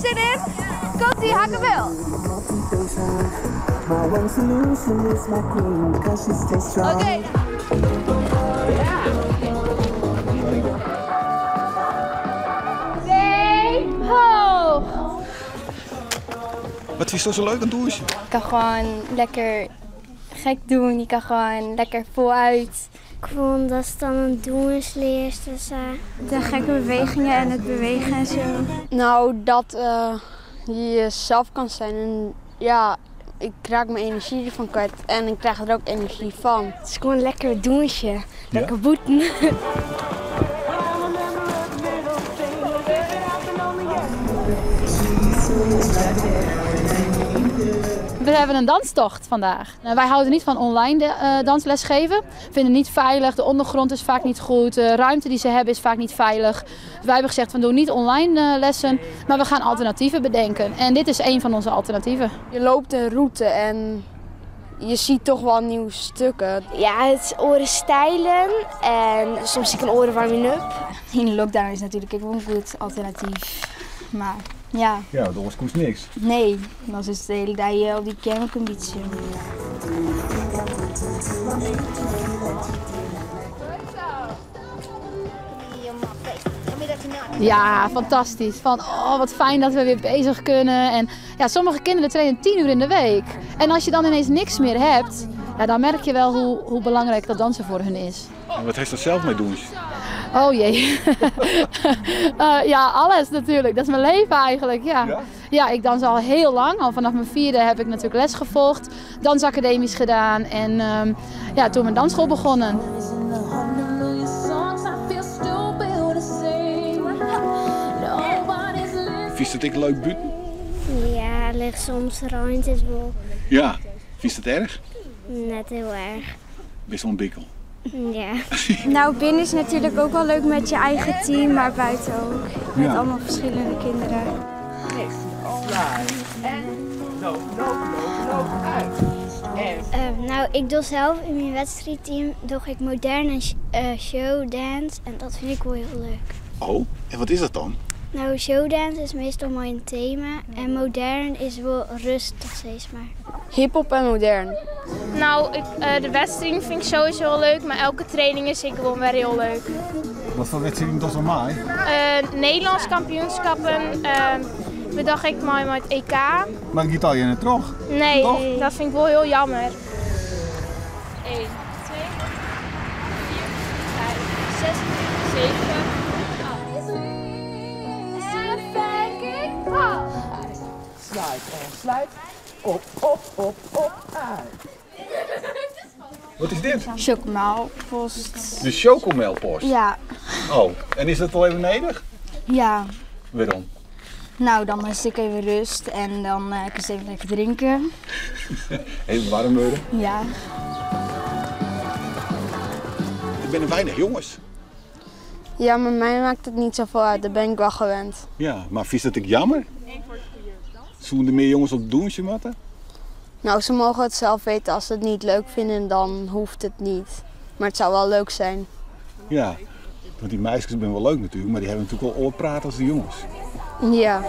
zin in? Komt-ie, Hakkenwil. Oké. Nee, hoog. Wat is toch zo leuk aan douchen? Je kan gewoon lekker gek doen, je kan gewoon lekker voluit. Ik vond dat ze dan een doucheleer, dus de gekke bewegingen en het bewegen en zo. Nou, dat je jezelf kan zijn en ja, ik raak mijn energie ervan kwijt en ik krijg er ook energie van. Het is gewoon een lekker douche, lekker boeten. We hebben een danstocht vandaag. Wij houden niet van online dansles geven. We vinden het niet veilig, de ondergrond is vaak niet goed, de ruimte die ze hebben is vaak niet veilig. Dus wij hebben gezegd we doen niet online lessen, maar we gaan alternatieven bedenken. En dit is een van onze alternatieven. Je loopt een route en je ziet toch wel nieuwe stukken. Ja, het is oren stijlen en soms zie ik een oren warming up. In de lockdown is natuurlijk ook een goed alternatief. Maar ja. Ja, anders kost niks. Nee, dan is het de hele dag op die kernconditie. Ja, fantastisch. Van, oh, wat fijn dat we weer bezig kunnen. En ja, sommige kinderen trainen 10 uur in de week. En als je dan ineens niks meer hebt, ja, dan merk je wel hoe belangrijk dat dansen voor hun is. En wat heeft dat zelf mee doen? Oh jee. Ja, alles natuurlijk. Dat is mijn leven eigenlijk. Ja. Ja, ik dans al heel lang. Al vanaf mijn 4e heb ik natuurlijk les gevolgd. Dansacademies gedaan. En ja, toen mijn dansschool begonnen. Vies het ik leuk buiten? Ja, ligt soms randjes wel. Ja. Vies het erg? Net heel erg. Best wel een bikkel. Ja. Nou, binnen is natuurlijk ook wel leuk met je eigen team, maar buiten ook. Met allemaal verschillende kinderen. Nou, ik doe zelf in mijn wedstrijdteam doe ik modern en showdance en dat vind ik wel heel leuk. Oh, en wat is dat dan? Nou, showdance is meestal mijn thema en modern is wel rustig steeds maar. Hip-hop en modern. Nou, de wedstrijd vind ik sowieso wel leuk, maar elke training is zeker wel weer heel leuk. Wat voor wedstrijd is dat normaal? Nederlands kampioenschappen bedacht ik maar met het EK. Maar ik Italië net toch? Nee, toch? Dat vind ik wel heel jammer. 1, 2, 4, 5, 6, 7, 8. Sluit en sluit. Op, uit. Wat is dit? Chocomel-post. De chocomelpost? Ja. Oh, en is dat wel even nodig? Ja. Waarom? Nou, dan is ik even rust en dan kan ik even lekker drinken. Even warm worden. Ja. Er zijn weinig jongens. Ja, maar mij maakt het niet zoveel uit, daar ben ik wel gewend. Ja, maar vies dat ik jammer? Zullen er meer jongens op de douche matten? Nou, ze mogen het zelf weten. Als ze het niet leuk vinden, dan hoeft het niet. Maar het zou wel leuk zijn. Ja, want die meisjes zijn wel leuk natuurlijk, maar die hebben natuurlijk wel praten als de jongens. Ja.